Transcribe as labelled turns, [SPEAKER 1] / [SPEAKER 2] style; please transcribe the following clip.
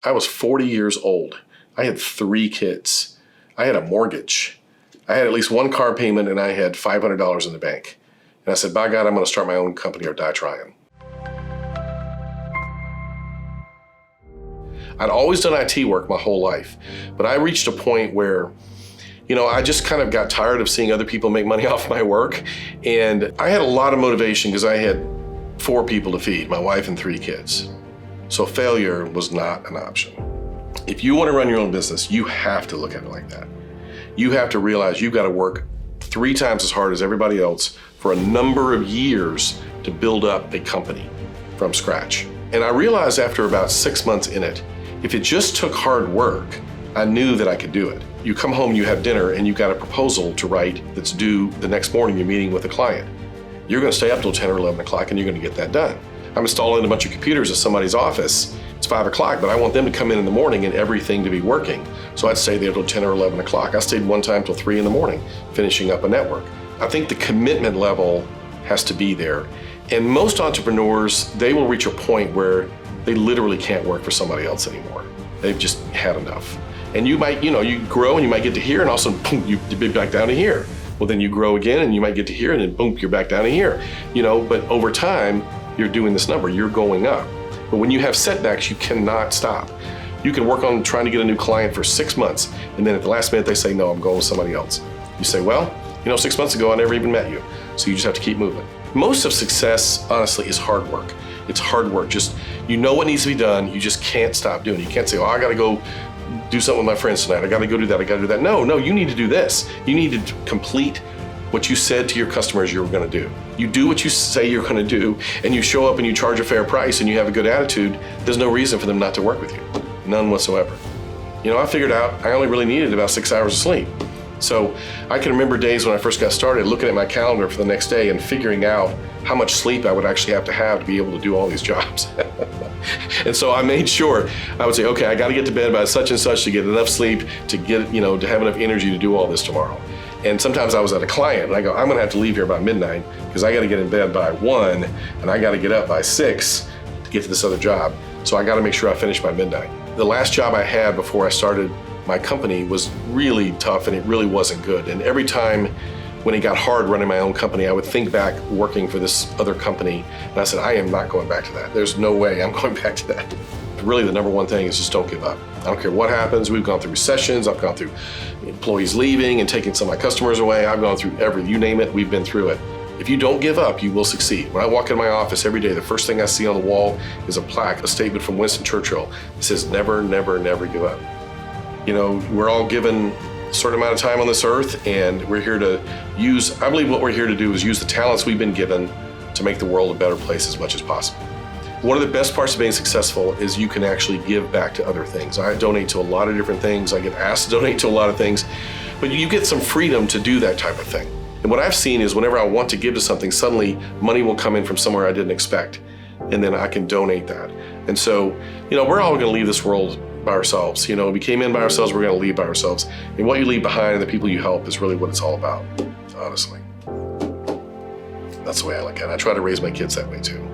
[SPEAKER 1] I was 40 years old. I had 3 kids. I had a mortgage. I had at least 1 car payment and I had $500 in the bank. And I said, by God, I'm going to start my own company or die trying. I'd always done IT work my whole life, but I reached a point where, I just kind of got tired of seeing other people make money off my work. And I had a lot of motivation because I had 4 people to feed, my wife and 3 kids. So failure was not an option. If you want to run your own business, you have to look at it like that. You have to realize you've got to work 3 times as hard as everybody else for a number of years to build up a company from scratch. And I realized after about 6 months in it, if it just took hard work, I knew that I could do it. You come home, you have dinner, and you've got a proposal to write that's due the next morning. You're meeting with a client. You're going to stay up till 10 or 11 o'clock and you're going to get that done. I'm installing a bunch of computers at somebody's office. It's 5 o'clock, but I want them to come in the morning and everything to be working. So I'd stay there till 10 or 11 o'clock. I stayed one time till 3 in the morning, finishing up a network. I think the commitment level has to be there. And most entrepreneurs, they will reach a point where they literally can't work for somebody else anymore. They've just had enough. And you might, you grow and you might get to here and also boom, you'd be back down to here. Well, then you grow again and you might get to here and then boom, you're back down to here. But over time, you're doing this number, you're going up. But when you have setbacks, you cannot stop. You can work on trying to get a new client for 6 months, and then at the last minute they say, no, I'm going with somebody else. You say, well, 6 months ago I never even met you. So you just have to keep moving. Most of success, honestly, is hard work. It's hard work. Just, what needs to be done, you just can't stop doing it. You can't say, I gotta go do something with my friends tonight. I gotta go do that, I gotta do that. No, you need to do this. You need to complete what you said to your customers you were gonna do. You do what you say you're gonna do, and you show up and you charge a fair price and you have a good attitude, there's no reason for them not to work with you. None whatsoever. I figured out I only really needed about 6 hours of sleep. So I can remember days when I first got started looking at my calendar for the next day and figuring out how much sleep I would actually have to be able to do all these jobs. And so I made sure, I would say, okay, I gotta get to bed by such and such to get enough sleep to get, to have enough energy to do all this tomorrow. And sometimes I was at a client and I go, I'm gonna have to leave here by midnight because I gotta get in bed by 1 and I gotta get up by 6 to get to this other job. So I gotta make sure I finish by midnight. The last job I had before I started my company was really tough and it really wasn't good. And every time when it got hard running my own company, I would think back working for this other company and I said, I am not going back to that. There's no way I'm going back to that. Really, the number one thing is just don't give up. I don't care what happens. We've gone through recessions. I've gone through employees leaving and taking some of my customers away. I've gone through you name it, we've been through it. If you don't give up, you will succeed. When I walk in my office every day, the first thing I see on the wall is a plaque, a statement from Winston Churchill. It says, never, never, never give up. We're all given a certain amount of time on this earth and we're here to I believe what we're here to do is use the talents we've been given to make the world a better place as much as possible. One of the best parts of being successful is you can actually give back to other things. I donate to a lot of different things. I get asked to donate to a lot of things, but you get some freedom to do that type of thing. And what I've seen is whenever I want to give to something, suddenly money will come in from somewhere I didn't expect, and then I can donate that. And so, we're all gonna leave this world by ourselves. We came in by ourselves, we're gonna leave by ourselves. And what you leave behind and the people you help is really what it's all about, honestly. That's the way I look at it. I try to raise my kids that way too.